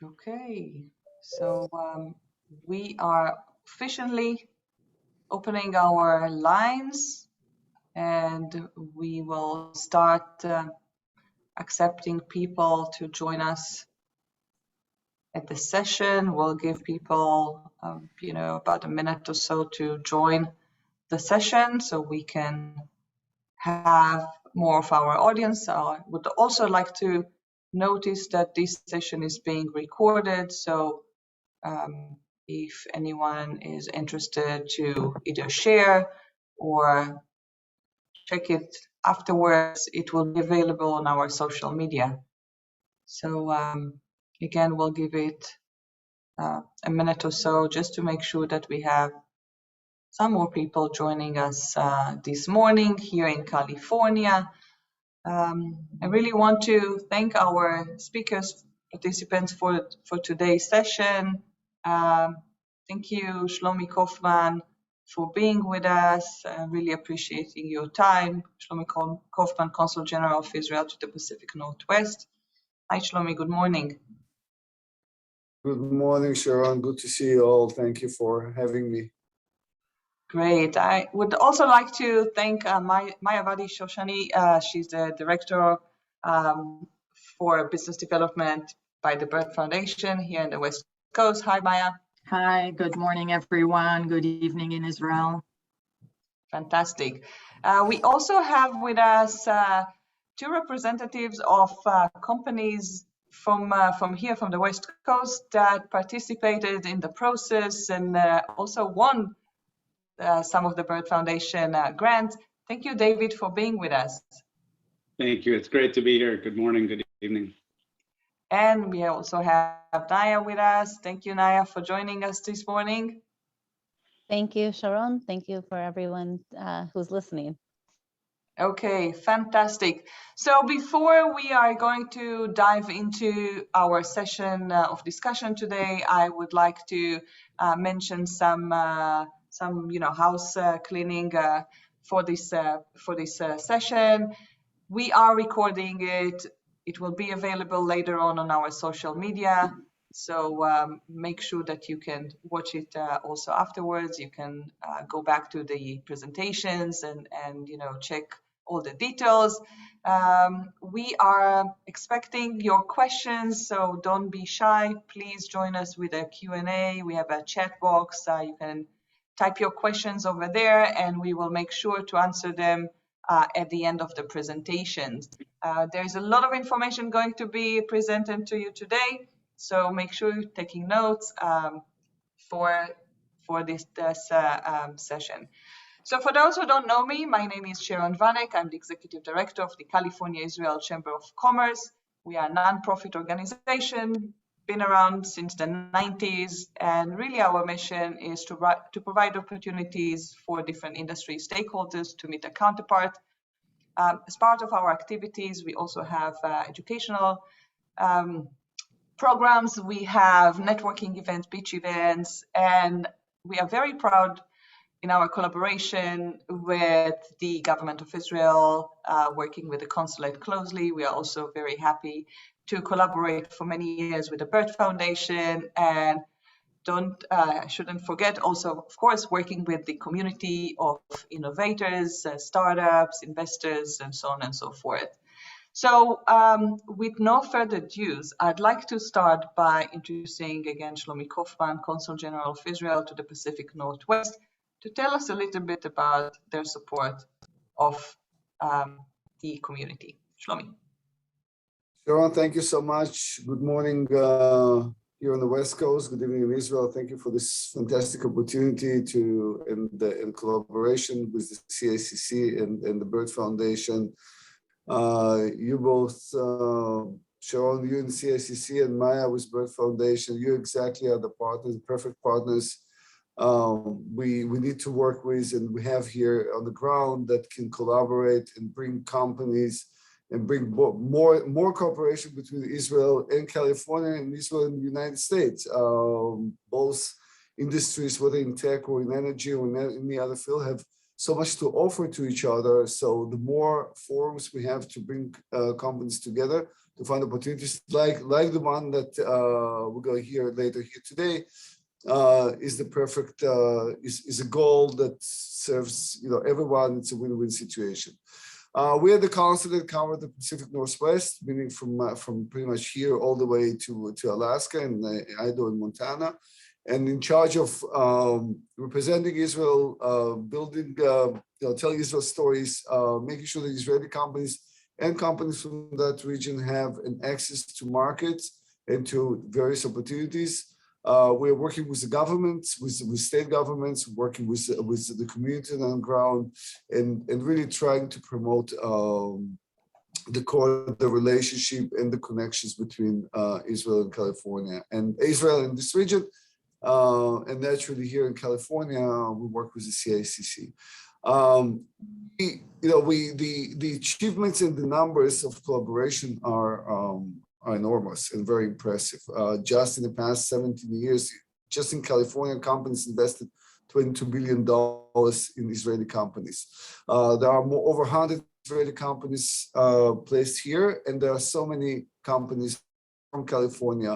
Okay, so we are officially opening our lines and we will start accepting people to join us at the session. We'll give people, about a minute or so to join the session so we can have more of our audience. I would also like to notice that this session is being recorded, so if anyone is interested to either share or check it afterwards, it will be available on our social media. So again, we'll give it a minute or so just to make sure that we have some more people joining us this morning here in California. I really want to thank our speakers, participants for today's session. Thank you, Shlomi Kaufman, for being with us. Really appreciating your time. Shlomi Kaufman, Consul General of Israel to the Pacific Northwest. Hi, Shlomi, good morning. Good morning, Sharon. Good to see you all. Thank you for having me. Great. I would also like to thank Maya Vadi Shoshani. She's the Director for Business Development by the Bird Foundation here in the West Coast. Hi, Maya. Hi, good morning, everyone. Good evening in Israel. Fantastic. We also have with us two representatives of companies from here, from the West Coast, that participated in the process and also won some of the Bird Foundation grants. Thank you, David, for being with us. Thank you. It's great to be here. Good morning, good evening. And we also have Naya with us. Thank you, Naya, for joining us this morning. Thank you, Sharon. Thank you for everyone who's listening. Okay, fantastic. So before we are going to dive into our session of discussion today, I would like to mention some house cleaning for this session. We are recording it. It will be available later on our social media. So make sure that you can watch it also afterwards. You can go back to the presentations and check all the details. We are expecting your questions, so don't be shy. Please join us with a Q&A. We have a chat box. You can type your questions over there, and we will make sure to answer them at the end of the presentations. There's a lot of information going to be presented to you today, so make sure you're taking notes for this session. So for those who don't know me, my name is Sharon Vanek. I'm the Executive Director of the California-Israel Chamber of Commerce. We are a non-profit organization, been around since the 90s, and really our mission is to provide opportunities for different industry stakeholders to meet their counterpart. As part of our activities, we also have educational programs. We have networking events, beach events, and we are very proud in our collaboration with the government of Israel, working with the consulate closely. We are also very happy to collaborate for many years with the Bird Foundation, and shouldn't forget also, of course, working with the community of innovators, startups, investors, and so on and so forth. So with no further ado, I'd like to start by introducing again Shlomi Kaufman, Consul General of Israel to the Pacific Northwest, to tell us a little bit about their support of the community. Shlomi. Sharon, thank you so much. Good morning here on the West Coast. Good evening in Israel. Thank you for this fantastic opportunity in collaboration with the CACC and the Bird Foundation. You both, Sharon, you in CACC, and Maya with Bird Foundation, you exactly are the partners, perfect partners we need to work with, and we have here on the ground that can collaborate and bring companies and bring more cooperation between Israel and California, and Israel and the United States. Both industries, whether in tech or in energy or in any other field, have so much to offer to each other. So the more forums we have to bring companies together to find opportunities like the one that we're going to hear later here today, is the perfect is a goal that serves everyone. It's a win-win situation. We are the council that cover the Pacific Northwest, meaning from pretty much here all the way to Alaska and Idaho and Montana, and in charge of representing Israel, building, telling Israel stories, making sure that Israeli companies and companies from that region have an access to markets and to various opportunities. We're working with the governments, with state governments, working with the community on the ground, and really trying to promote the relationship and the connections between Israel and California, and Israel in this region, and naturally here in California, we work with the CICC. The achievements and the numbers of collaboration are enormous and very impressive. Just in the past 17 years, just in California, companies invested $22 billion in Israeli companies. There are over 100 Israeli companies placed here, and there are so many companies from California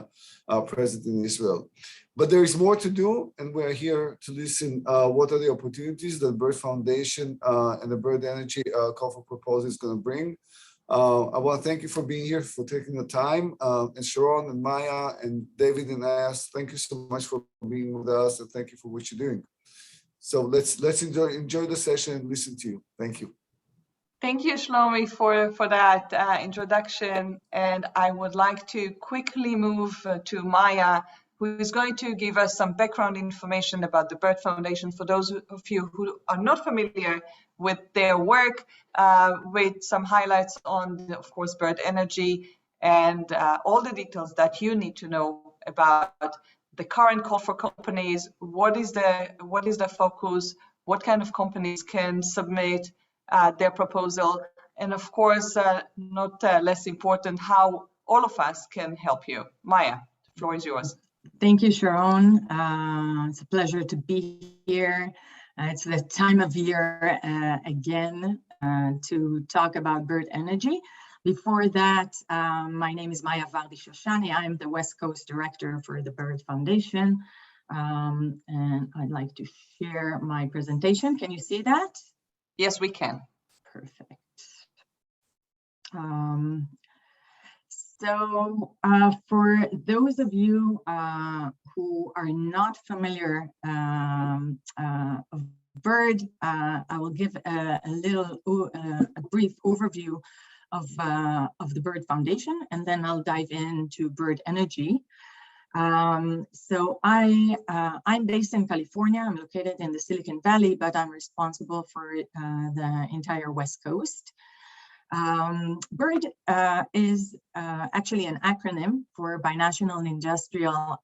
present in Israel. But there is more to do, and we're here to listen what are the opportunities that Bird Foundation and the Bird Energy Call for Proposal is going to bring. I want to thank you for being here, for taking the time. And Sharon and Maya and David and Ayas, thank you so much for being with us, and thank you for what you're doing. So let's enjoy the session and listen to you. Thank you. Thank you, Shlomi, for that introduction. And I would like to quickly move to Maya, who is going to give us some background information about the Bird Foundation for those of you who are not familiar with their work, with some highlights on, of course, Bird Energy, and all the details that you need to know about the current call for companies. What is the focus? What kind of companies can submit their proposal? And of course, not less important, how all of us can help you. Maya, the floor is yours. Thank you, Sharon. It's a pleasure to be here. It's the time of year again to talk about Bird Energy. Before that, my name is Maya Vardi-Shoshani. I am the West Coast Director for the Bird Foundation. And I'd like to share my presentation. Can you see that? Yes, we can. Perfect. So for those of you who are not familiar of Bird, I will give a brief overview of the Bird Foundation, and then I'll dive into Bird Energy. So I'm based in California. I'm located in the Silicon Valley, but I'm responsible for the entire West Coast. Bird is actually an acronym for Binational Industrial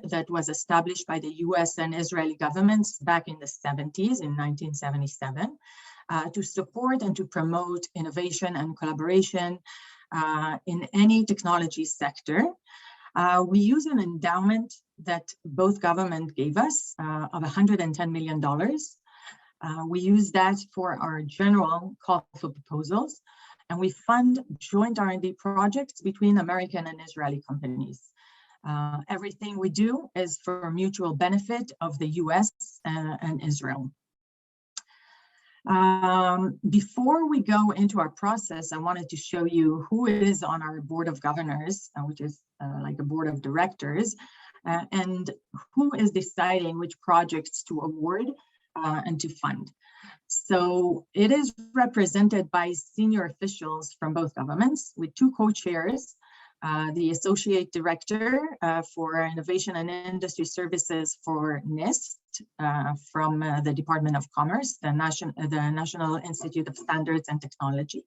that was established by the US and Israeli governments back in the 70s, in 1977, to support and to promote innovation and collaboration in any technology sector. We use an endowment that both governments gave us of $110 million. We use that for our general call for proposals, and we fund joint R&D projects between American and Israeli companies. Everything we do is for mutual benefit of the US and Israel. Before we go into our process, I wanted to show you who is on our board of governors, which is like a board of directors, and who is deciding which projects to award and to fund. So it is represented by senior officials from both governments with two co-chairs, the Associate Director for Innovation and Industry Services for NIST from the Department of Commerce, the National Institute of Standards and Technology,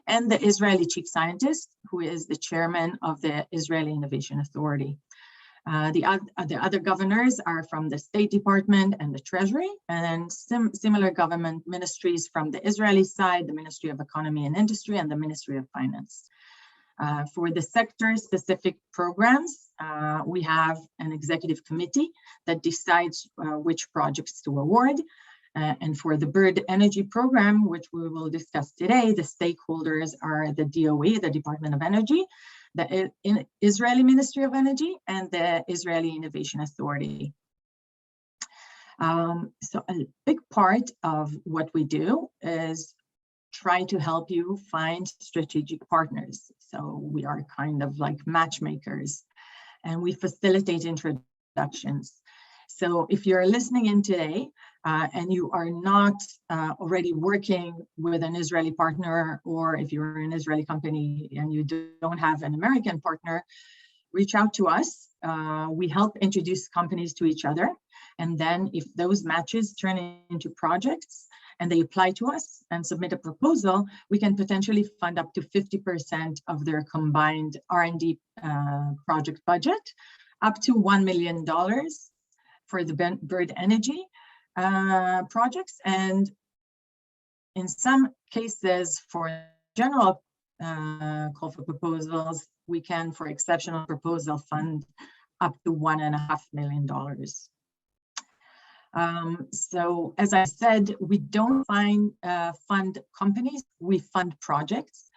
and the Israeli Chief Scientist, who is the chairman of the Israeli Innovation Authority. The other governors are from the State Department and the Treasury, and similar government ministries from the Israeli side, the Ministry of Economy and Industry, and the Ministry of Finance. For the sector-specific programs, we have an executive committee that decides which projects to award. And for the bird energy program, which we will discuss today, the stakeholders are the DOE, the Department of Energy, the Israeli Ministry of Energy, and the Israeli Innovation Authority. So a big part of what we do is try to help you find strategic partners. So we are kind of like matchmakers, and we facilitate introductions. So if you're listening in today and you are not already working with an Israeli partner, or if you're an Israeli company and you don't have an American partner, reach out to us. We help introduce companies to each other. And then if those matches turn into projects and they apply to us and submit a proposal, we can potentially fund up to 50% of their combined R&D project budget, up to $1 million for the bird energy projects. And in some cases, for general call for proposals, we can, for exceptional proposal, fund up to $1.5 million. So as I said, we don't fund companies, we fund projects,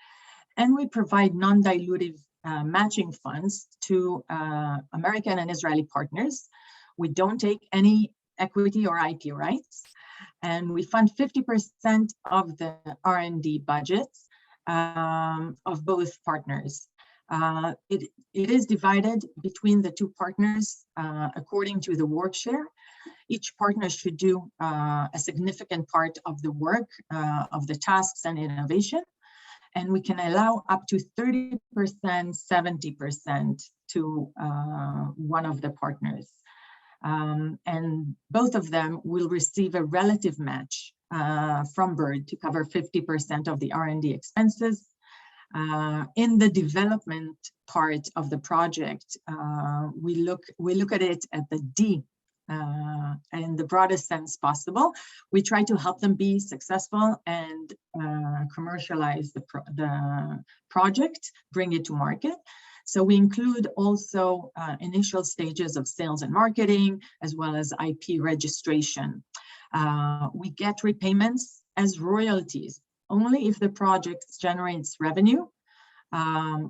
and we provide non-dilutive matching funds to American and Israeli partners. We don't take any equity or IP rights, and we fund 50% of the R&D budgets of both partners. It is divided between the two partners according to the work share. Each partner should do a significant part of the work, of the tasks and innovation, and we can allow up to 30%, 70% to one of the partners. And both of them will receive a relative match from BIRD to cover 50% of the R&D expenses. In the development part of the project, we look at it at the D in the broadest sense possible. We try to help them be successful and commercialize the project, bring it to market. So we include also initial stages of sales and marketing, as well as IP registration. We get repayments as royalties only if the project generates revenue,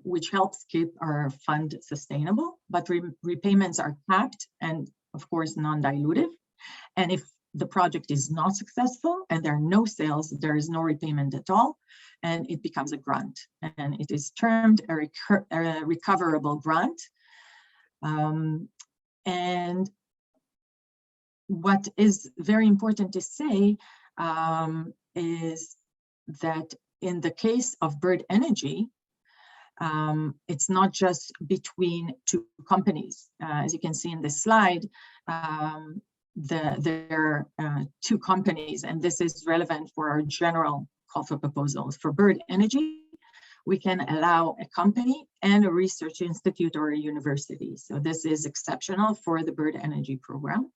which helps keep our fund sustainable, but repayments are capped and of course non-dilutive. And if the project is not successful and there are no sales, there is no repayment at all, and it becomes a grant, and it is termed a recoverable grant. And what is very important to say is that in the case of bird energy, it's not just between two companies. As you can see in this slide, there are two companies, and this is relevant for our general call for proposals. For bird energy, we can allow a company and a research institute or a university. So this is exceptional for the bird energy program.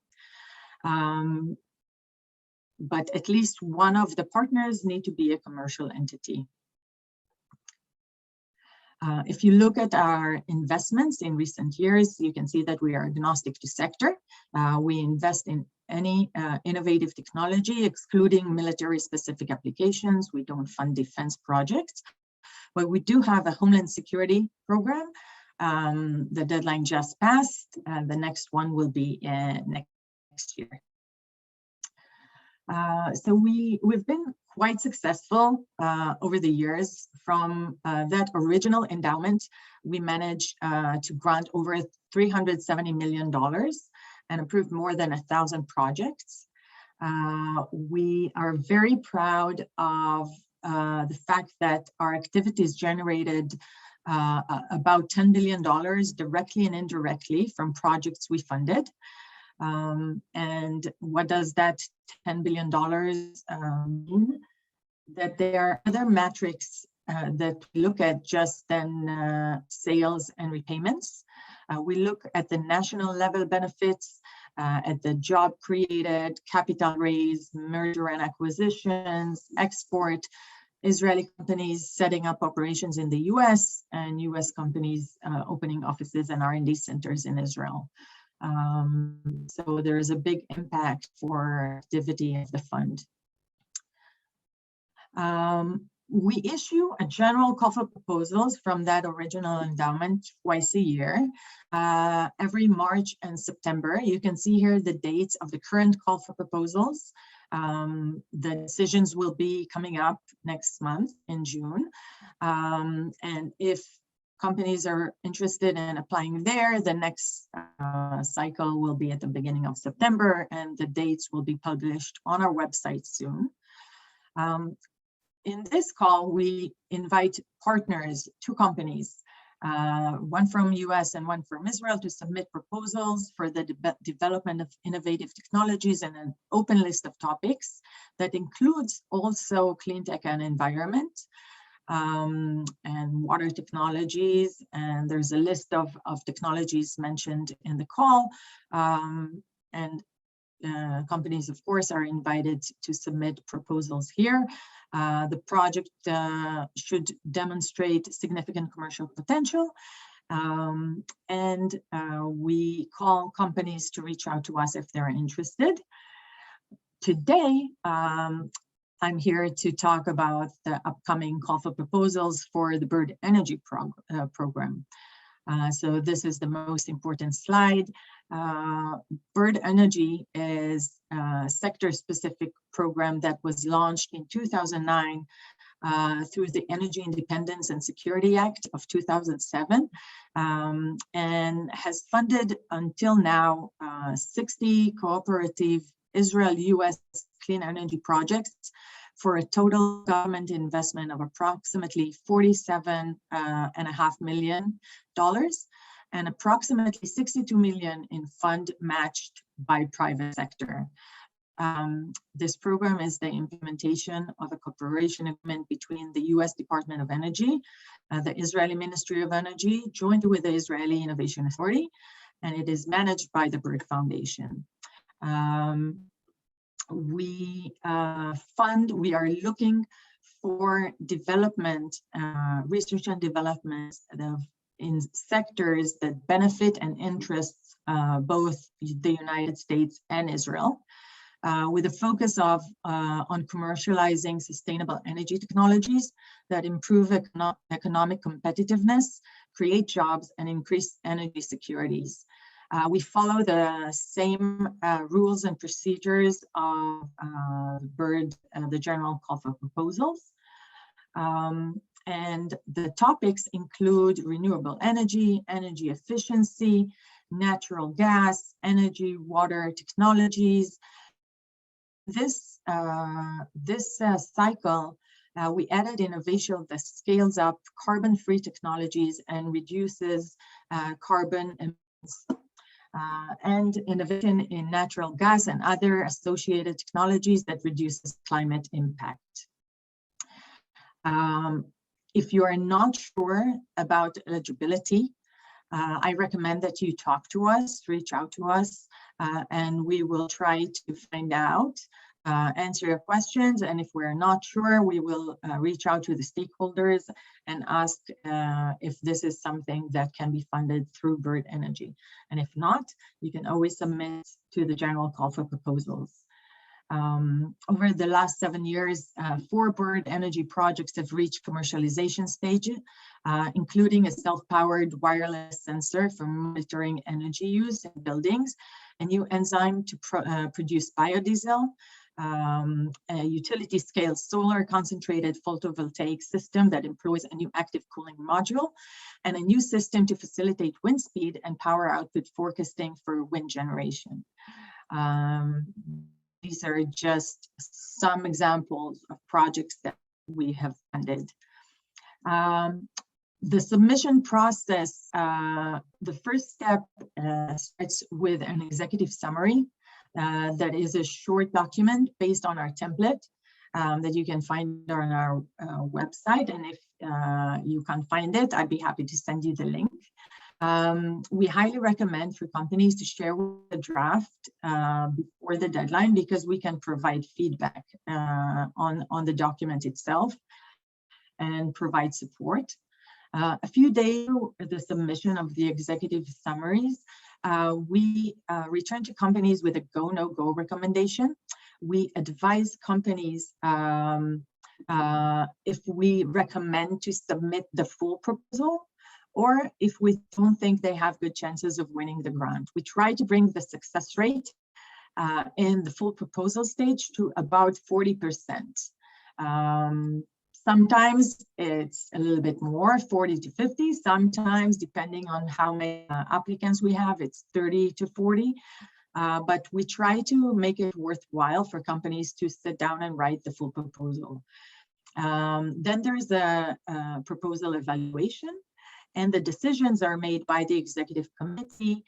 But at least one of the partners need to be a commercial entity. If you look at our investments in recent years, you can see that we are agnostic to sector. We invest in any innovative technology, excluding military-specific applications. We don't fund defense projects, but we do have a Homeland Security program. The deadline just passed. The next one will be next year. So we've been quite successful over the years. From that original endowment, we managed to grant over $370 million and approved more than 1,000 projects. We are very proud of the fact that our activities generated about $10 billion directly and indirectly from projects we funded. And what does that $10 billion mean? That there are other metrics that we look at just than sales and repayments. We look at the national level benefits, at the job created, capital raised, merger and acquisitions, export, Israeli companies setting up operations in the US, and US companies opening offices and R&D centers in Israel. So there is a big impact for activity of the fund. We issue a general call for proposals from that original endowment twice a year, every March and September. You can see here the dates of the current call for proposals. The decisions will be coming up next month in June. And if companies are interested in applying there, the next cycle will be at the beginning of September, and the dates will be published on our website soon. In this call, we invite partners, 2 companies, one from US and one from Israel, to submit proposals for the development of innovative technologies and an open list of topics that includes also clean tech and environment, and water technologies. And there's a list of technologies mentioned in the call. Companies, of course, are invited to submit proposals here. The project should demonstrate significant commercial potential, and we call companies to reach out to us if they're interested. Today, I'm here to talk about the upcoming call for proposals for the Bird Energy program. So this is the most important slide. Bird Energy is a sector-specific program that was launched in 2009 through the Energy Independence and Security Act of 2007, and has funded until now 60 cooperative Israel-US clean energy projects for a total government investment of approximately $47.5 million, and approximately $62 million in fund matched by private sector. This program is the implementation of a cooperation agreement between the US Department of Energy, the Israeli Ministry of Energy, joined with the Israeli Innovation Authority, and it is managed by the Bird Foundation. We are looking for development, research and development in sectors that benefit and interest both the United States and Israel, with a focus on commercializing sustainable energy technologies that improve economic competitiveness, create jobs, and increase energy securities. We follow the same rules and procedures of Bird, the general call for proposals. And the topics include renewable energy, energy efficiency, natural gas, energy, water technologies. This cycle, we added innovation that scales up carbon-free technologies and reduces carbon emissions, and innovation in natural gas and other associated technologies that reduces climate impact. If you are not sure about eligibility, I recommend that you talk to us, reach out to us, and we will try to find out, answer your questions. And if we're not sure, we will reach out to the stakeholders and ask if this is something that can be funded through Bird Energy. And if not, you can always submit to the general call for proposals. Over the last 7 years, 4 Bird Energy projects have reached commercialization stage, including a self-powered wireless sensor for monitoring energy use in buildings, a new enzyme to produce biodiesel, a utility-scale solar concentrated photovoltaic system that employs a new active cooling module, and a new system to facilitate wind speed and power output forecasting for wind generation. These are just some examples of projects that we have funded. The submission process, the first step starts with an executive summary that is a short document based on our template that you can find on our website. And if you can't find it, I'd be happy to send you the link. We highly recommend for companies to share the draft before the deadline, because we can provide feedback on the document itself. and provide support. A few days after the submission of the executive summaries, we return to companies with a go, no go recommendation. We advise companies if we recommend to submit the full proposal, or if we don't think they have good chances of winning the grant. We try to bring the success rate in the full proposal stage to about 40%. Sometimes it's a little bit more, 40 to 50. Sometimes, depending on how many applicants we have, it's 30 to 40. But we try to make it worthwhile for companies to sit down and write the full proposal. Then there's a proposal evaluation, and the decisions are made by the executive committee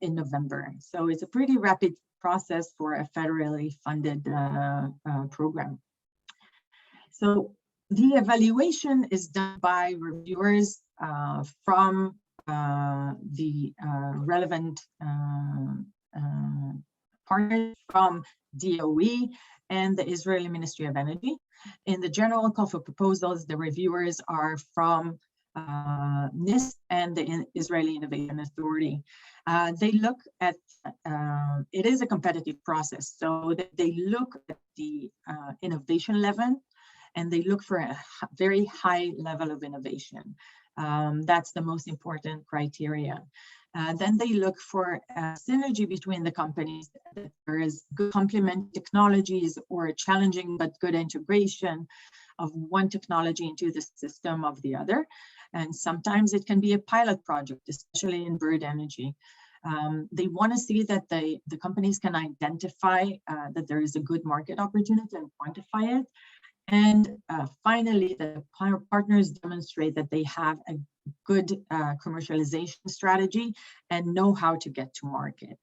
in November. So it's a pretty rapid process for a federally funded program. So the evaluation is done by reviewers from the relevant partners from DOE and the Israeli Ministry of Energy. In the general call for proposals, the reviewers are from NIST and the Israeli Innovation Authority. They look at, it is a competitive process, so they look at the innovation level, and they look for a very high level of innovation. That's the most important criteria. Then they look for a synergy between the companies, that there is good complementary technologies or a challenging but good integration of one technology into the system of the other. And sometimes it can be a pilot project, especially in bird energy. They want to see that the companies can identify that there is a good market opportunity and quantify it. And finally, the partners demonstrate that they have a good commercialization strategy and know how to get to market.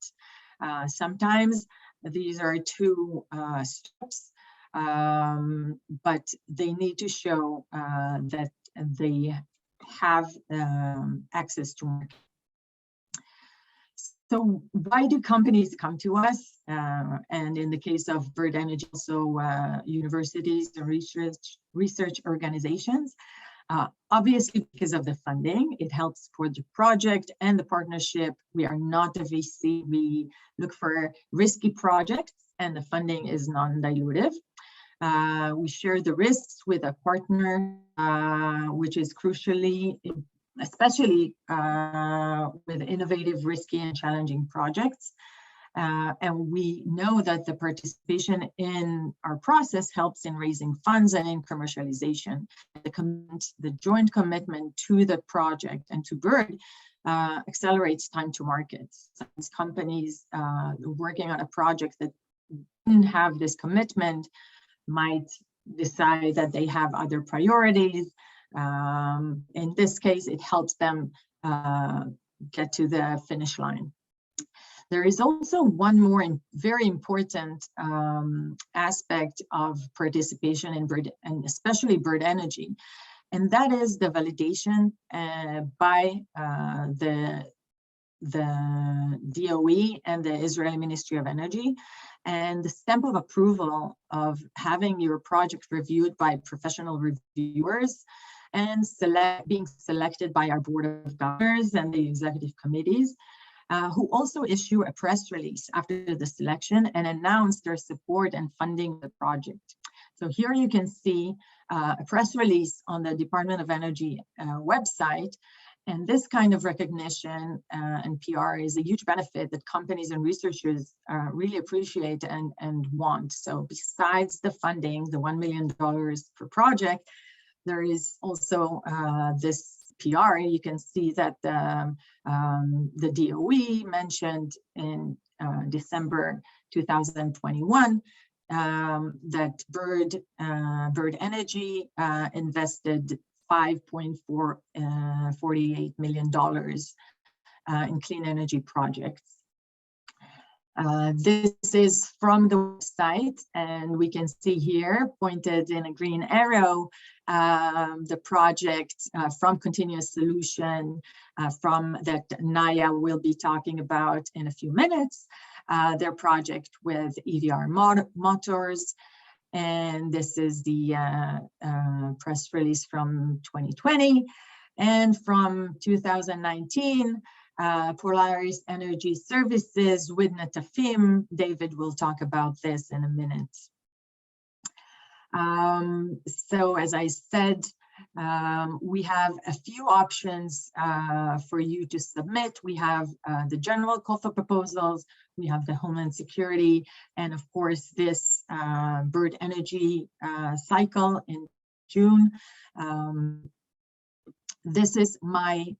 Sometimes these are two steps, but they need to show that they have access to market. So why do companies come to us? And in the case of bird energy, also universities and research organizations, obviously because of the funding, it helps support the project and the partnership. We are not a VC, we look for risky projects, and the funding is non-dilutive. We share the risks with a partner, which is crucially, especially with innovative, risky, and challenging projects. And we know that the participation in our process helps in raising funds and in commercialization. The joint commitment to the project and to bird accelerates time to market. Some companies working on a project that didn't have this commitment might decide that they have other priorities. In this case, it helps them get to the finish line. There is also one more very important aspect of participation in bird, and especially bird energy, and that is the validation by the DOE and the Israeli Ministry of Energy, and the stamp of approval of having your project reviewed by professional reviewers and being selected by our board of governors and the executive committees, who also issue a press release after the selection and announce their support and funding the project. So here you can see a press release on the Department of Energy website. And this kind of recognition and PR is a huge benefit that companies and researchers really appreciate and want. So besides the funding, the $1 million per project, there is also this PR. You can see that the DOE mentioned in December 2021 that Bird Energy invested $5.48 million in clean energy projects. This is from the website, and we can see here, pointed in a green arrow, the project from Continuous Solution, from that Naya will be talking about in a few minutes, their project with EVR motors. And this is the press release from 2020. And from 2019, Polaris Energy Services with Netafim. David will talk about this in a minute. So as I said, we have a few options for you to submit. We have the general call for proposals, we have the Homeland Security, and of course this bird energy cycle in June. This is my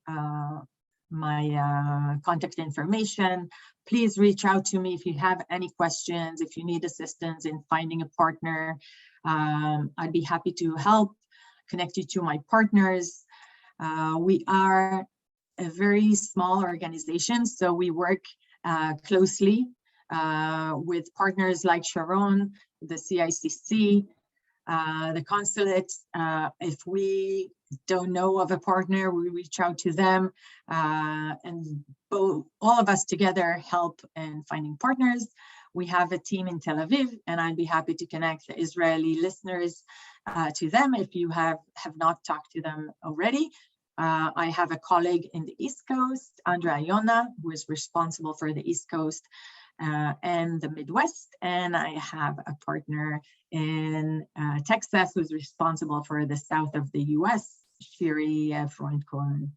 contact information. Please reach out to me if you have any questions, if you need assistance in finding a partner. I'd be happy to help connect you to my partners. We are a very small organization, so we work closely with partners like Sharon, the CICC, the consulate. If we don't know of a partner, we reach out to them, and all of us together help in finding partners. We have a team in Tel Aviv, and I'd be happy to connect the Israeli listeners to them if you have not talked to them already. I have a colleague in the East Coast, Andrea Iona, who is responsible for the East Coast and the Midwest, and I have a partner in Texas who's responsible for the south of the US, Shiri Freund-Cohen.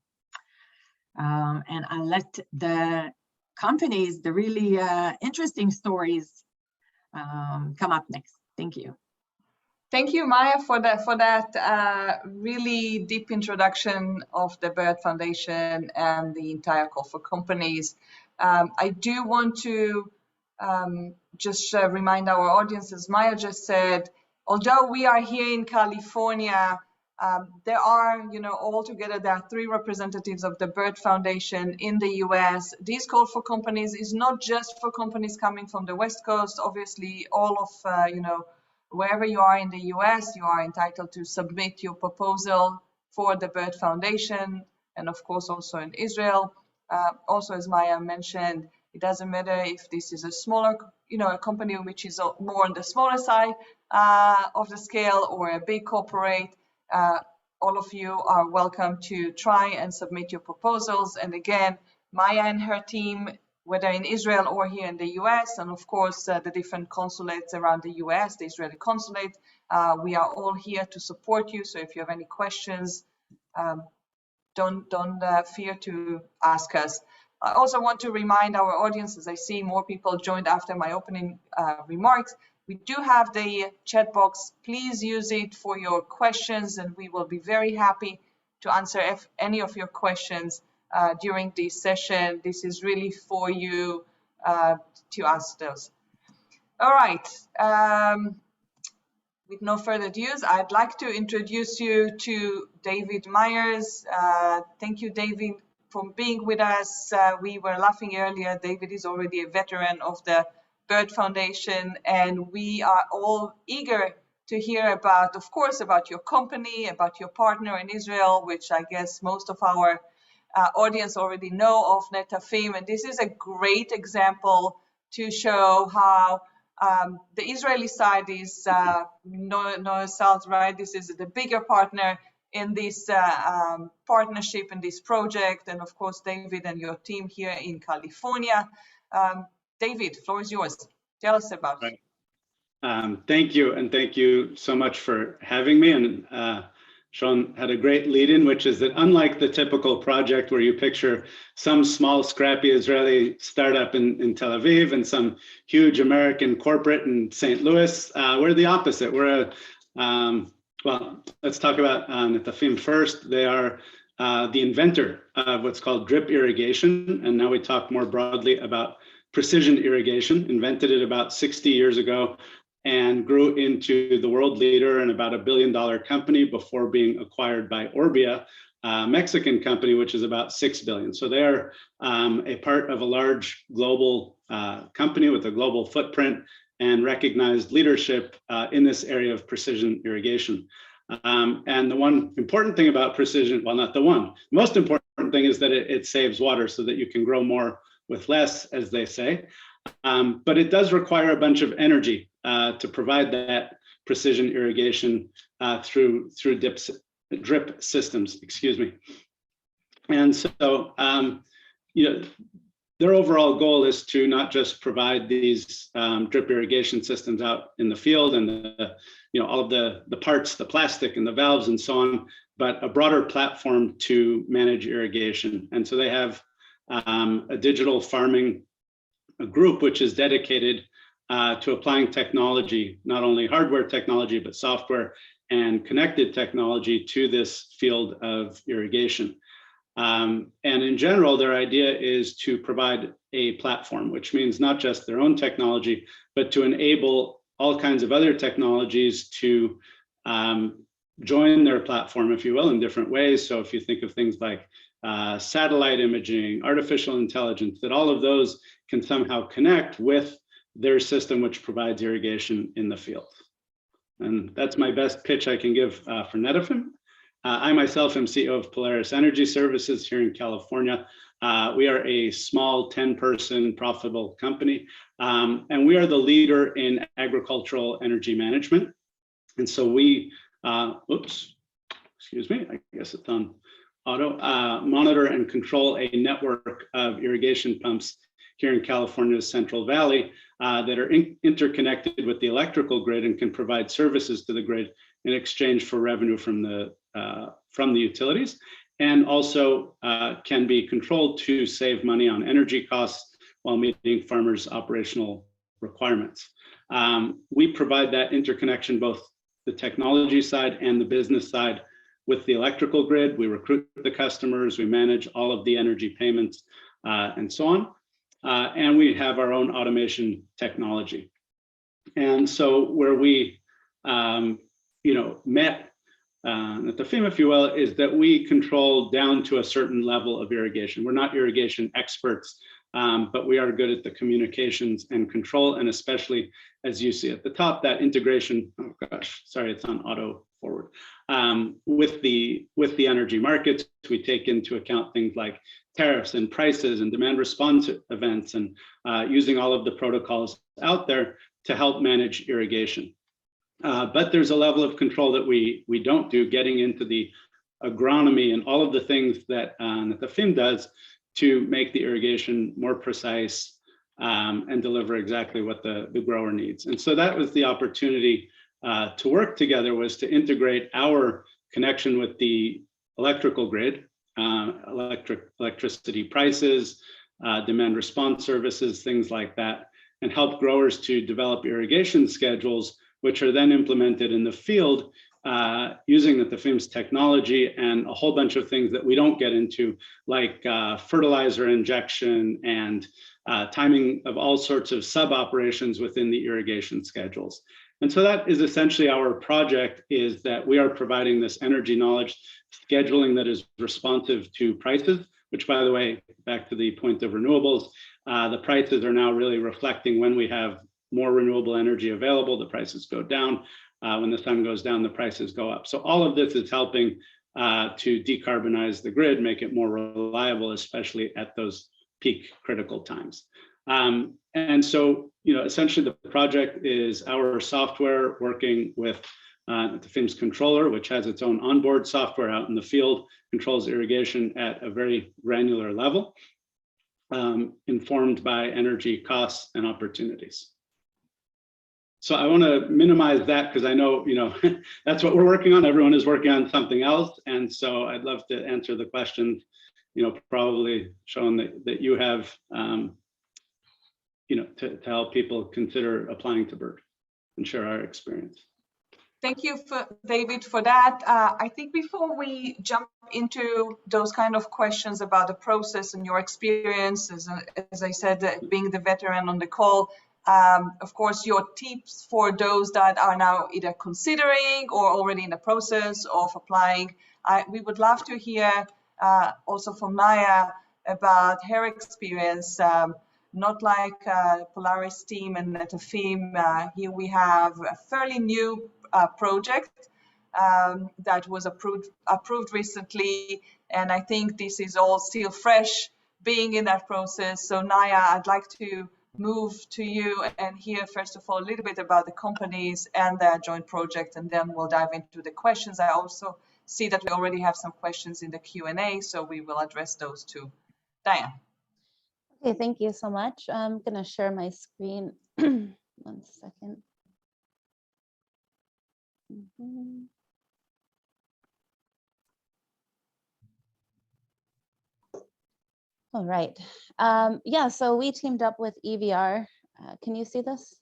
And I'll let the companies, the really interesting stories come up next. Thank you. Thank you, Maya, for that really deep introduction of the Bird Foundation and the entire call for companies. I do want to just remind our audience, as Maya just said, although we are here in California, there are, altogether there are 3 representatives of the Bird Foundation in the US. This call for companies is not just for companies coming from the West Coast. Obviously, all of, wherever you are in the US, you are entitled to submit your proposal for the Bird Foundation, and of course also in Israel. Also, as Maya mentioned, it doesn't matter if this is a smaller, a company which is more on the smaller side of the scale, or a big corporate. All of you are welcome to try and submit your proposals. And again, Maya and her team, whether in Israel or here in the US, and of course the different consulates around the US, the Israeli consulate, we are all here to support you. So if you have any questions, don't fear to ask us. I also want to remind our audience, as I see more people joined after my opening remarks, we do have the chat box. Please use it for your questions, and we will be very happy to answer any of your questions during this session. This is really for you to ask those. All right. With no further ado, I'd like to introduce you to David Myers. Thank you, David, for being with us. We were laughing earlier. David is already a veteran of the Bird Foundation, and we are all eager to hear about, of course, about your company, about your partner in Israel, which I guess most of our audience already know of, Netafim. And this is a great example to show how the Israeli side is no south, right? This is the bigger partner in this partnership, in this project. And of course, David and your team here in California. David, floor is yours. Tell us about it. Thank you, and thank you so much for having me. And Sean had a great lead-in, which is that unlike the typical project where you picture some small, scrappy Israeli startup in Tel Aviv and some huge American corporate in St. Louis, we're the opposite. We're well, let's talk about Netafim first. They are the inventor of what's called drip irrigation, and now we talk more broadly about precision irrigation. Invented it about 60 years ago and grew into the world leader and about $1 billion company before being acquired by Orbia, a Mexican company, which is about $6 billion. So they're a part of a large global company with a global footprint and recognized leadership in this area of precision irrigation. And the one important thing about precision, well, not the one, most important thing is that it saves water so that you can grow more with less, as they say. But it does require a bunch of energy to provide that precision irrigation through drip systems, excuse me. And so, their overall goal is to not just provide these drip irrigation systems out in the field and all of the parts, the plastic and the valves and so on, but a broader platform to manage irrigation. And so they have a digital farming group which is dedicated to applying technology, not only hardware technology, but software and connected technology to this field of irrigation. And in general, their idea is to provide a platform, which means not just their own technology, but to enable all kinds of other technologies to join their platform, if you will, in different ways. So if you think of things like satellite imaging, artificial intelligence, that all of those can somehow connect with their system, which provides irrigation in the field. And that's my best pitch I can give for Netafim. I myself am CEO of Polaris Energy Services here in California. We are a small 10-person profitable company, and we are the leader in agricultural energy management. And so we, excuse me, I guess it's on auto, monitor and control a network of irrigation pumps here in California's Central Valley that are interconnected with the electrical grid and can provide services to the grid in exchange for revenue from the utilities, and also can be controlled to save money on energy costs while meeting farmers' operational requirements. We provide that interconnection, both the technology side and the business side, with the electrical grid. We recruit the customers, we manage all of the energy payments, and so on. And we have our own automation technology. And so where we met at the FEMA, if you will, is that we control down to a certain level of irrigation. We're not irrigation experts, but we are good at the communications and control, and especially, as you see at the top, that integration, oh gosh, sorry, it's on auto forward, with the energy markets. We take into account things like tariffs and prices and demand response events, and using all of the protocols out there to help manage irrigation. But there's a level of control that we don't do, getting into the agronomy and all of the things that the FIM does to make the irrigation more precise and deliver exactly what the grower needs. And so that was the opportunity to work together, was to integrate our connection with the electrical grid, electricity prices, demand response services, things like that, and help growers to develop irrigation schedules, which are then implemented in the field using the FIM's technology and a whole bunch of things that we don't get into, like fertilizer injection and timing of all sorts of sub-operations within the irrigation schedules. And so that is essentially our project, is that we are providing this energy knowledge scheduling that is responsive to prices, which, by the way, back to the point of renewables, the prices are now really reflecting when we have more renewable energy available, the prices go down. When the sun goes down, the prices go up. So all of this is helping to decarbonize the grid, make it more reliable, especially at those peak critical times. And so, essentially the project is our software working with the FIM's controller, which has its own onboard software out in the field, controls irrigation at a very granular level, informed by energy costs and opportunities. So I want to minimize that because I know, that's what we're working on. Everyone is working on something else. And so I'd love to answer the questions, probably showing that you have, to help people consider applying to BIRD and share our experience. Thank you, David, for that. I think before we jump into those kind of questions about the process and your experience, as I said, being the veteran on the call, of course, your tips for those that are now either considering or already in the process of applying. We would love to hear also from Naya about her experience, not like Polaris team and Netafim. Here we have a fairly new project that was approved recently, and I think this is all still fresh, being in that process. So Naya, I'd like to move to you and hear, first of all, a little bit about the companies and their joint project, and then we'll dive into the questions. I also see that we already have some questions in the Q&A, so we will address those too. Diane. Okay, thank you so much. I'm going to share my screen. 1 second. All right. Yeah, so we teamed up with EVR. Can you see this?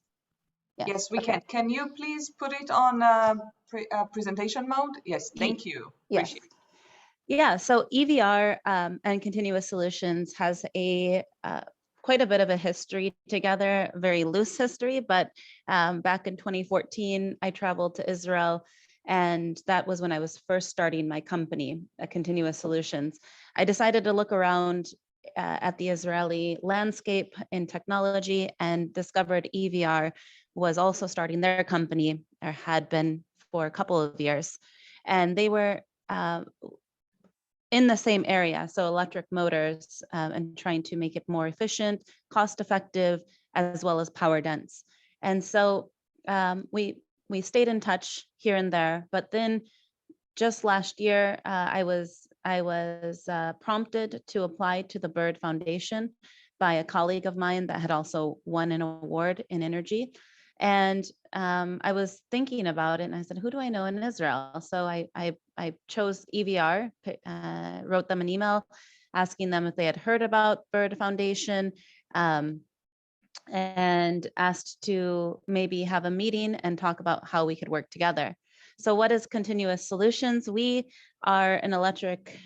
Yes, we okay. can. Can you please put it on presentation mode? Yes, thank you. Yes. Appreciate it. Yeah, so EVR and Continuous Solutions has a quite a bit of a history together, very loose history, but back in 2014, I traveled to Israel, and that was when I was first starting my company, Continuous Solutions. I decided to look around at the Israeli landscape in technology and discovered EVR was also starting their company, or had been for a couple of years. And they were in the same area, so electric motors, and trying to make it more efficient, cost effective, as well as power dense. And so we stayed in touch here and there, but then just last year, I was prompted to apply to the Bird Foundation by a colleague of mine that had also won an award in energy. And I was thinking about it, and I said, who do I know in Israel? So I chose EVR, wrote them an email asking them if they had heard about Bird Foundation, and asked to maybe have a meeting and talk about how we could work together. So what is Continuous Solutions? We are an electric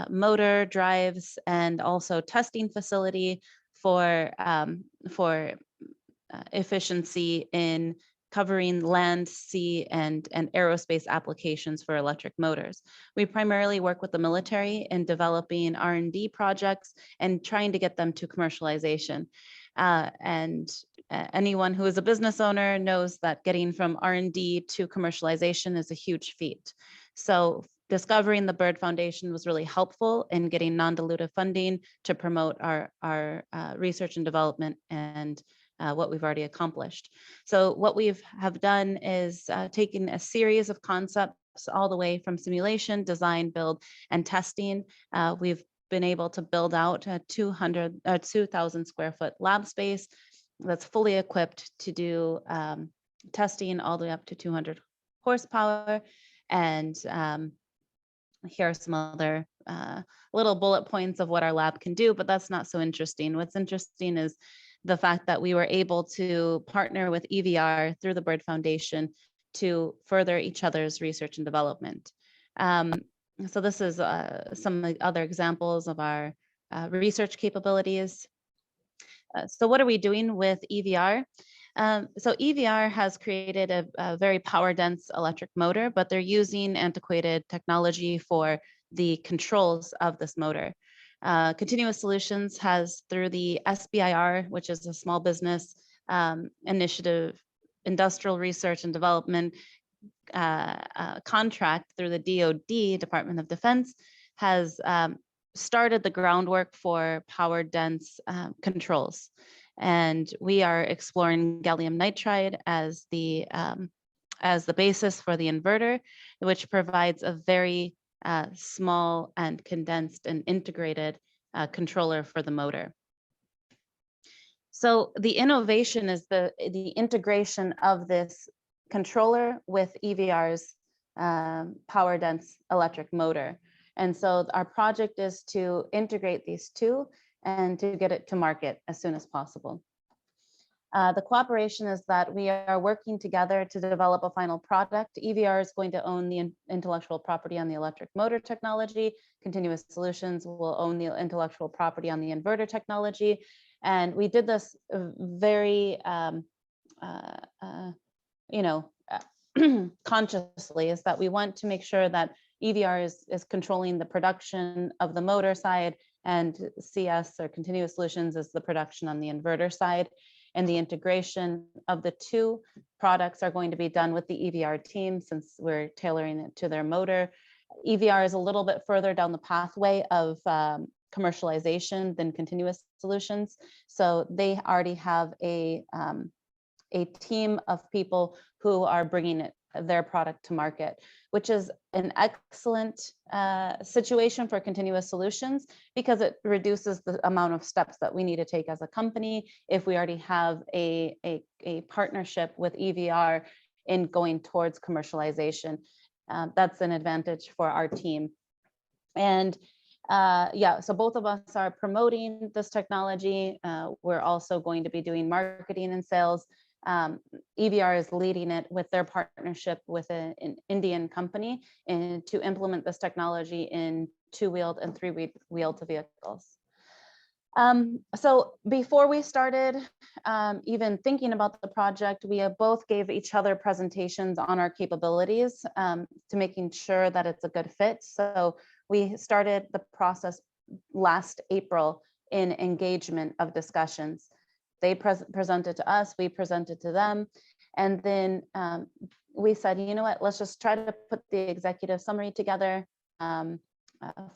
motor, drives, and also testing facility for efficiency in covering land, sea, and aerospace applications for electric motors. We primarily work with the military in developing R&D projects and trying to get them to commercialization. And anyone who is a business owner knows that getting from R&D to commercialization is a huge feat. So discovering the Bird Foundation was really helpful in getting non-dilutive funding to promote our research and development and what we've already accomplished. So what we have done is taken a series of concepts all the way from simulation, design, build, and testing. We've been able to build out a 2,000 square foot lab space that's fully equipped to do testing all the way up to 200 horsepower. And here are some other little bullet points of what our lab can do, but that's not so interesting. What's interesting is the fact that we were able to partner with EVR through the Bird Foundation to further each other's research and development. So this is some other examples of our research capabilities. So what are we doing with EVR? So EVR has created a very power dense electric motor, but they're using antiquated technology for the controls of this motor. Continuous Solutions has, through the SBIR, which is a small business initiative, industrial research and development contract through the DoD, Department of Defense, has started the groundwork for power dense controls. And we are exploring gallium nitride as the basis for the inverter, which provides a very small and condensed and integrated controller for the motor. So the innovation is the integration of this controller with EVR's power dense electric motor. And so our project is to integrate these two and to get it to market as soon as possible. The cooperation is that we are working together to develop a final product. EVR is going to own the intellectual property on the electric motor technology. Continuous Solutions will own the intellectual property on the inverter technology. And we did this very, consciously, is that we want to make sure that EVR is controlling the production of the motor side, and CS, or Continuous Solutions, is the production on the inverter side. And the integration of the two products are going to be done with the EVR team, since we're tailoring it to their motor. EVR is a little bit further down the pathway of commercialization than continuous solutions. So they already have a team of people who are bringing their product to market, which is an excellent situation for continuous solutions because it reduces the amount of steps that we need to take as a company if we already have a partnership with EVR in going towards commercialization. That's an advantage for our team. And yeah, so both of us are promoting this technology. We're also going to be doing marketing and sales. EVR is leading it with their partnership with an Indian company and to implement this technology in two-wheeled and three-wheeled vehicles. So before we started even thinking about the project, we both gave each other presentations on our capabilities to making sure that it's a good fit. So we started the process last April in engagement of discussions. They presented to us, we presented to them, and then we said, you know what, let's just try to put the executive summary together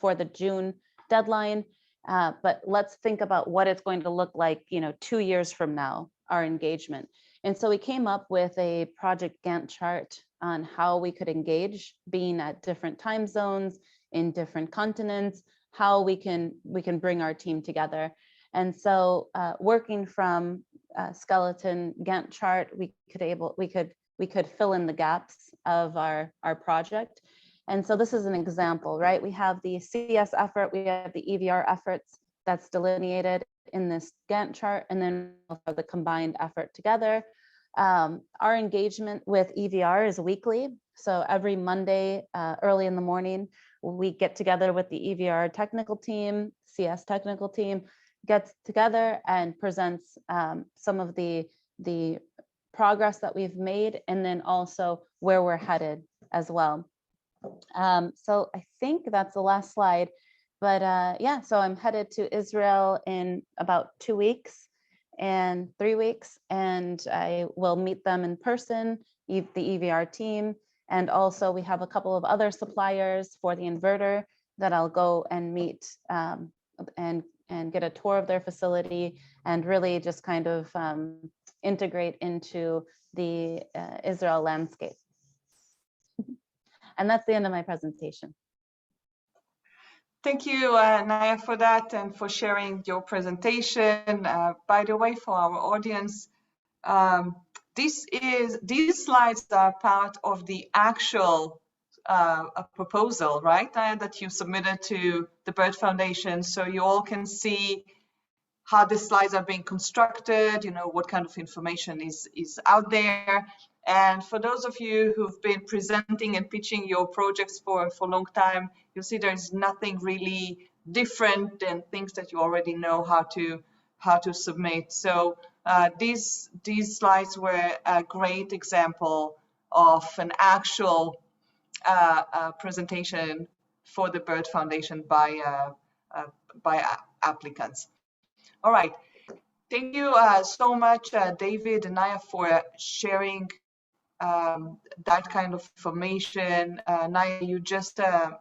for the June deadline, but let's think about what it's going to look like, 2 years from now, our engagement. And so we came up with a project Gantt chart on how we could engage, being at different time zones, in different continents, how we can bring our team together. And so working from a skeleton Gantt chart, we could fill in the gaps of our project. And so this is an example, right? We have the CS effort, we have the EVR efforts that's delineated in this Gantt chart, and then the combined effort together. Our engagement with EVR is weekly. So every Monday, early in the morning, we get together with the EVR technical team, CS technical team, gets together and presents some of the progress that we've made, and then also where we're headed as well. So I think that's the last slide, but yeah, so I'm headed to Israel in about 2 weeks and 3 weeks, and I will meet them in person, the EVR team, and also we have a couple of other suppliers for the inverter that I'll go and meet and get a tour of their facility and really just kind of integrate into the Israel landscape. And that's the end of my presentation. Thank you, Naya, for that and for sharing your presentation. By the way, for our audience, these slides are part of the actual proposal, right, Naya, that you submitted to the Bird Foundation, so you all can see how the slides are being constructed, what kind of information is out there. And for those of you who've been presenting and pitching your projects for a long time, you'll see there's nothing really different than things that you already know how to submit. So these slides were a great example of an actual presentation for the Bird Foundation by applicants. All right, thank you so much, David and Naya, for sharing that kind of information. Naya, you just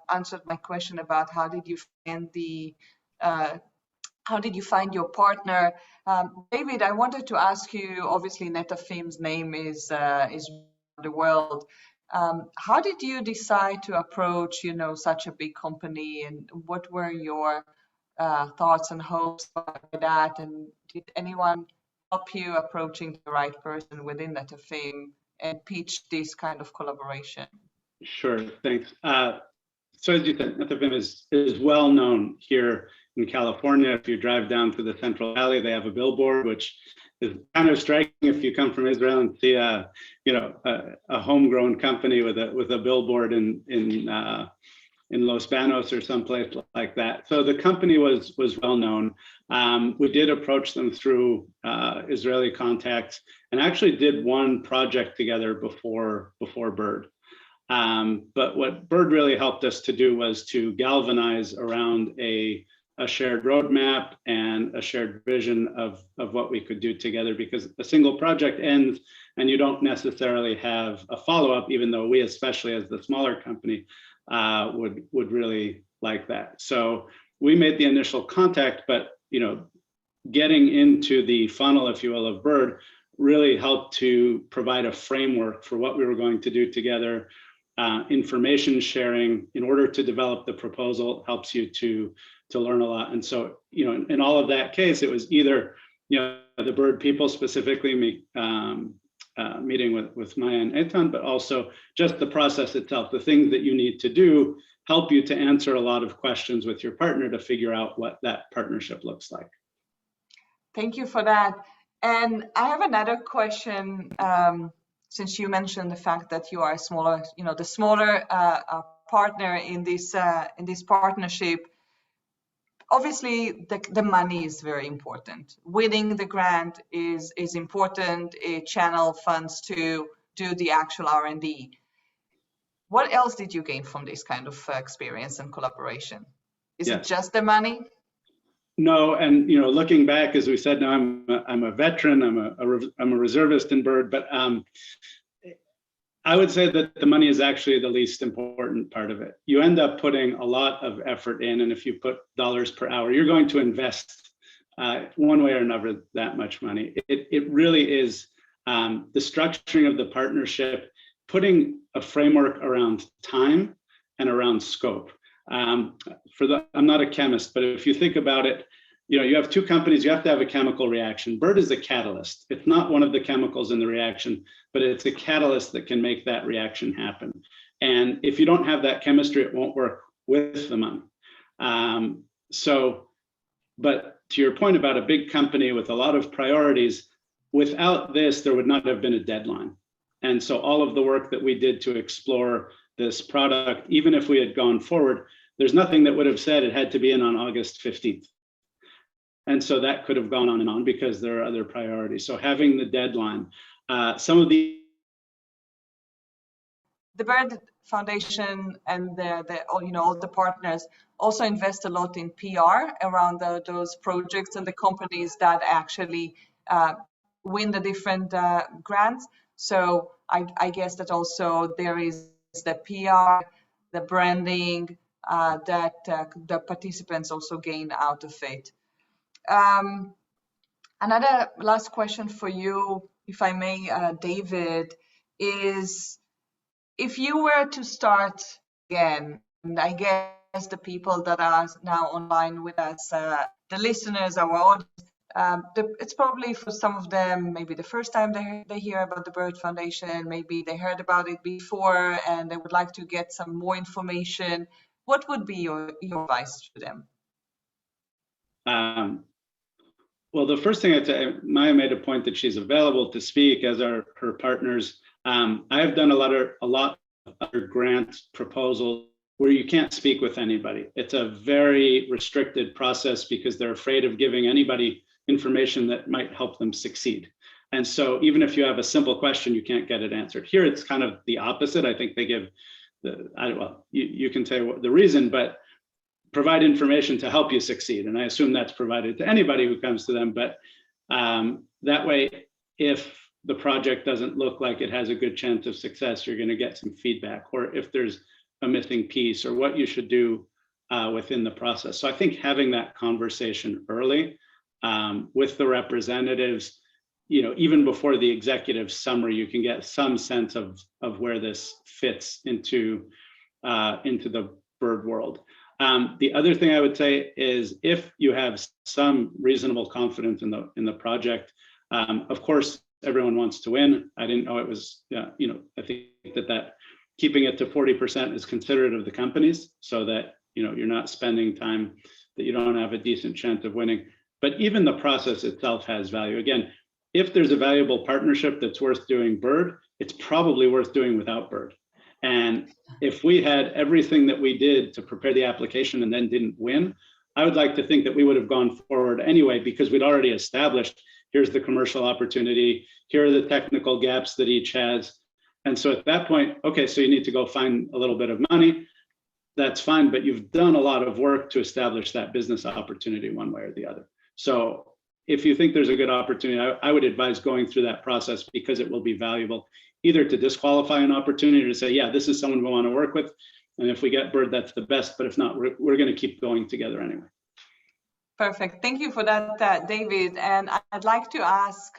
answered my question about how did you find your partner. David, I wanted to ask you, obviously Netafim's name is the world. How did you decide to approach, such a big company, and what were your thoughts and hopes by that? And did anyone help you approaching the right person within Netafim and pitch this kind of collaboration? Sure, thanks. So as you said, Netafim is well known here in California. If you drive down to the Central Valley, they have a billboard, which is kind of striking if you come from Israel and see a homegrown company with a billboard in Los Banos or someplace like that. So the company was well known. We did approach them through Israeli contacts and actually did one project together before Bird. But what Bird really helped us to do was to galvanize around a shared roadmap and a shared vision of what we could do together, because a single project ends and you don't necessarily have a follow-up, even though we, especially as the smaller company, would really like that. So we made the initial contact, but getting into the funnel, if you will, of Bird really helped to provide a framework for what we were going to do together. Information sharing in order to develop the proposal helps you to learn a lot. And so, in all of that case, it was either, the Bird people, specifically me, meeting with Maya and Eitan, but also just the process itself, the things that you need to do help you to answer a lot of questions with your partner to figure out what that partnership looks like. Thank you for that. And I have another question, since you mentioned the fact that you are smaller, the smaller partner in this partnership. Obviously, the money is very important. Winning the grant is important. It channel funds to do the actual R&D. What else did you gain from this kind of experience and collaboration? Is it just the money? No, and looking back, as we said, now I'm a veteran. I'm a reservist in Bird, but I would say that the money is actually the least important part of it. You end up putting a lot of effort in, and if you put dollars per hour, you're going to invest one way or another that much money. It really is the structuring of the partnership, putting a framework around time and around scope. I'm not a chemist, but if you think about it, you have two companies, you have to have a chemical reaction. Bird is a catalyst. It's not one of the chemicals in the reaction, but it's a catalyst that can make that reaction happen. And if you don't have that chemistry, it won't work with the money. But to your point about a big company with a lot of priorities, without this, there would not have been a deadline. And so all of the work that we did to explore this product, even if we had gone forward, there's nothing that would have said it had to be in on August 15th. And so that could have gone on and on because there are other priorities. So having the deadline, some of the Bird Foundation and all the partners also invest a lot in PR around those projects and the companies that actually win the different grants. So I guess that also there is the PR, the branding that the participants also gain out of it. Another last question for you, if I may, David, is if you were to start again, and I guess the people that are now online with us, the listeners, our audience, it's probably for some of them maybe the first time they hear about the Bird Foundation, maybe they heard about it before and they would like to get some more information. What would be your advice to them? Well, the first thing I'd say, Maya made a point that she's available to speak, as are her partners. I have done a lot of other grant proposals where you can't speak with anybody. It's a very restricted process because they're afraid of giving anybody information that might help them succeed. And so even if you have a simple question, you can't get it answered. Here, it's kind of the opposite. I think they give you can say the reason, but provide information to help you succeed. And I assume that's provided to anybody who comes to them. But that way, if the project doesn't look like it has a good chance of success, you're going to get some feedback, or if there's a missing piece or what you should do within the process. So I think having that conversation early with the representatives, even before the executive summary, you can get some sense of where this fits into the Bird world. The other thing I would say is if you have some reasonable confidence in the project, of course, everyone wants to win. I didn't know it was, I think that keeping it to 40% is considerate of the companies so that, you're not spending time that you don't have a decent chance of winning. But even the process itself has value. Again, if there's a valuable partnership that's worth doing Bird, it's probably worth doing without Bird. And if we had everything that we did to prepare the application and then didn't win, I would like to think that we would have gone forward anyway, because we'd already established, here's the commercial opportunity, here are the technical gaps that each has. And so at that point, okay, so you need to go find a little bit of money, that's fine, but you've done a lot of work to establish that business opportunity one way or the other. So if you think there's a good opportunity, I would advise going through that process because it will be valuable, either to disqualify an opportunity to say, yeah, this is someone we want to work with, And if we get bird, that's the best. But if not, we're going to keep going together anyway. Perfect. Thank you for that, David. And I'd like to ask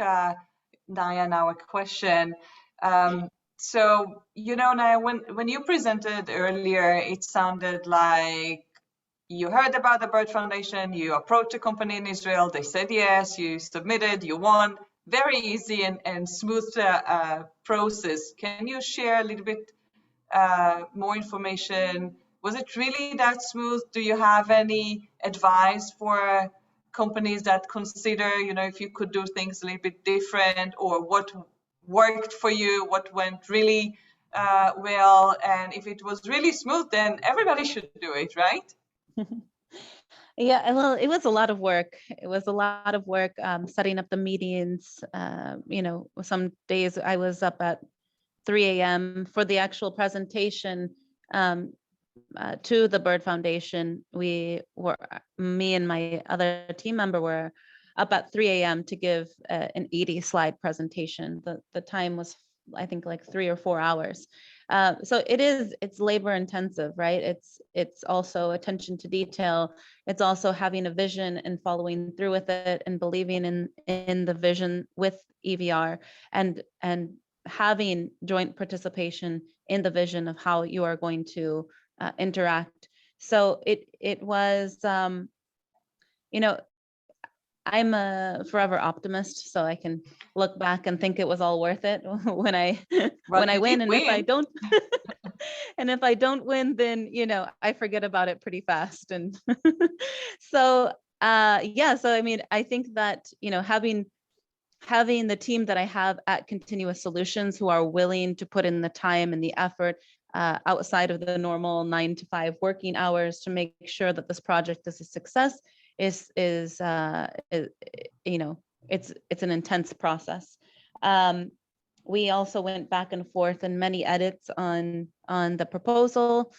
Naya now a question. So, you know, Naya, when you presented earlier, it sounded like you heard about the Bird Foundation, you approached a company in Israel, they said yes, you submitted, you won. Very easy and smooth process. Can you share a little bit more information? Was it really that smooth? Do you have any advice for companies that consider, you know, if you could do things a little bit different, or what worked for you, what went really well? And if it was really smooth, then everybody should do it, right? Yeah, well, it was a lot of work. It was a lot of work setting up the meetings. You know, some days I was up at 3 a.m. for the actual presentation to the Bird Foundation. Me and my other team member were up at 3 a.m. to give an 80-slide presentation. The time was, I think, like 3 or 4 hours. So it's labor intensive, right? It's also attention to detail. It's also having a vision and following through with it and believing in the vision with EVR and having joint participation in the vision of how you are going to interact. So it was, you know, I'm a forever optimist, so I can look back and think it was all worth it when I win. And if I don't, and if I don't win, then, you know, I forget about it pretty fast. And so yeah, so I mean, I think that, you know, having the team that I have at Continuous Solutions who are willing to put in the time and the effort outside of the normal 9 to 5 working hours to make sure that this project is a success is you know, it's an intense process. We also went back and forth and many edits on the proposal.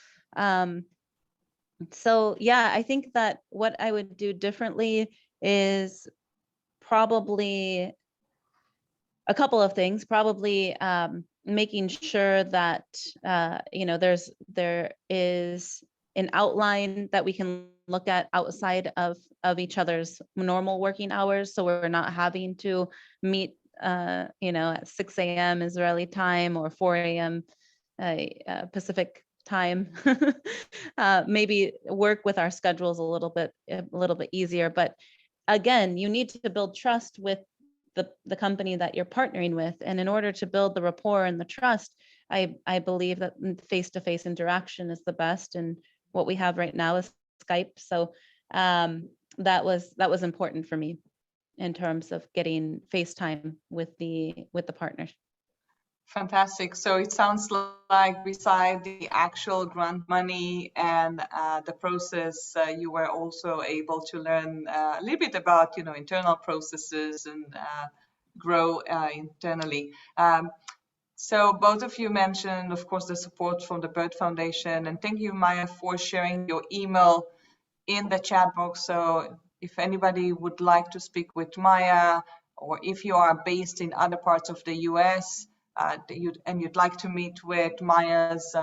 So yeah, I think that what I would do differently is probably a couple of things. Probably making sure that you know, there is an outline that we can look at outside of each other's normal working hours, so we're not having to meet you know, at 6 a.m. Israeli time or 4 a.m. Pacific time. Maybe work with our schedules a little bit easier. But again, you need to build trust with the company that you're partnering with. And in order to build the rapport and the trust, I believe that face-to-face interaction is the best. And what we have right now is Skype. So that was important for me in terms of getting FaceTime with the partners. Fantastic. So it sounds like beside the actual grant money and the process, you were also able to learn a little bit about, you know, internal processes and grow internally. So both of you mentioned, of course, the support from the Bird Foundation, and thank you, Maya, for sharing your email in the chat box. So if anybody would like to speak with Maya, or if you are based in other parts of the US, and you'd like to meet with Maya's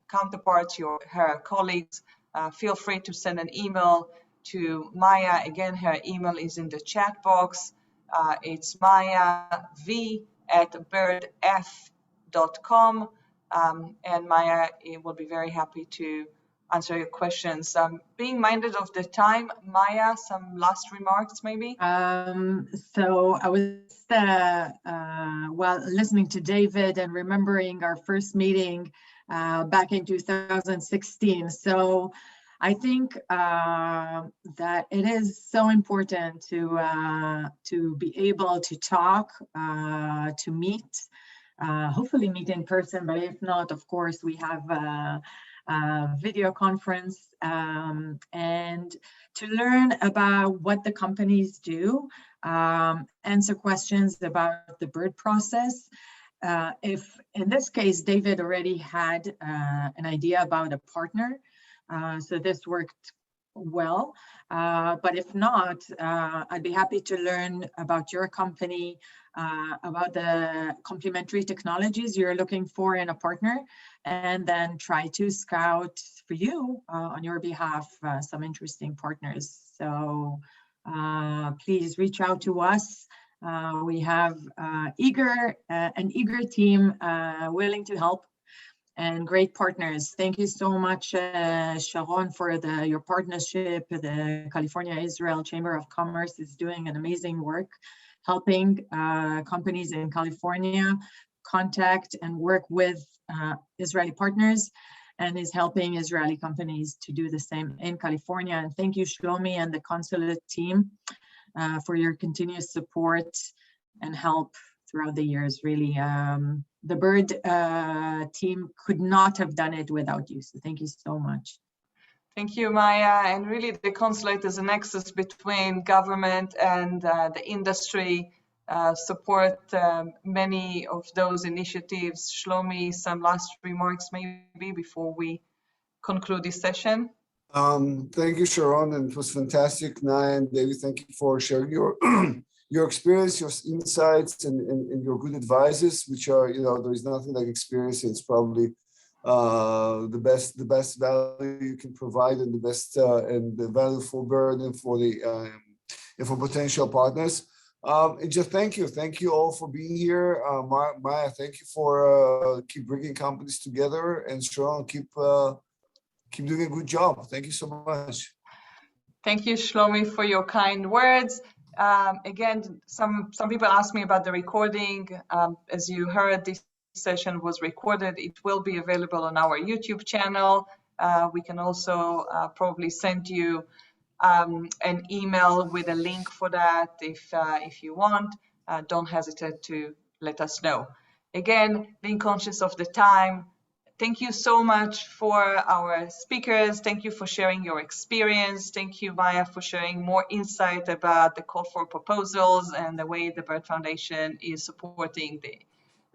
counterparts, her colleagues, feel free to send an email to Maya. Again, her email is in the chat box. It's mayav@birdf.com, and Maya will be very happy to answer your questions. Being minded of the time, Maya, some last remarks maybe? So I was while listening to David and remembering our first meeting back in 2016. So I think that it is so important to be able to talk, to meet, hopefully meet in person, but if not, of course, we have video conference, and to learn about what the companies do, answer questions about the bird process. If in this case, David already had an idea about a partner, so this worked well, but if not, I'd be happy to learn about your company, about the complementary technologies you're looking for in a partner, and then try to scout for you on your behalf some interesting partners. So please reach out to us. We have an eager team willing to help, and great partners. Thank you so much, Sharon, for your partnership. The California-Israel Chamber of Commerce is doing an amazing work, helping companies in California contact and work with Israeli partners, and is helping Israeli companies to do the same in California. And thank you, Shlomi, and the consulate team for your continuous support and help throughout the years. Really, the Bird team could not have done it without you. So thank you so much. Thank you, Maya. And really, the consulate is a nexus between government and the industry. Support many of those initiatives. Shlomi, some last remarks maybe before we conclude this session. Thank you, Sharon, and it was fantastic. Naya and David, thank you for sharing your your experience, your insights, and your good advices, which are, there is nothing like experience. It's probably the best value you can provide, and the best and the value for burden for the and for potential partners. And just thank you all for being here. Maya, thank you for keep bringing companies together, and Sharon, keep doing a good job. Thank you so much. Thank you, Shlomi, for your kind words. Again, some people asked me about the recording. As you heard, this session was recorded. It will be available on our YouTube channel. We can also probably send you an email with a link for that if you want. Don't hesitate to let us know. Again, being conscious of the time, thank you so much for our speakers. Thank you for sharing your experience. Thank you, Maya, for sharing more insight about the call for proposals and the way the Bird Foundation is supporting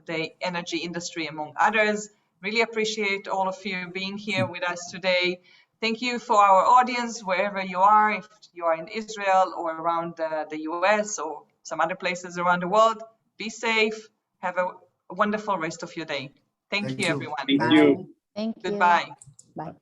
the energy industry, among others. Really appreciate all of you being here with us today. Thank you for our audience, wherever you are, if you are in Israel or around the US or some other places around the world. Be safe. Have a wonderful rest of your day. Thank you, everyone. Thank you. Thank you. Goodbye. Bye.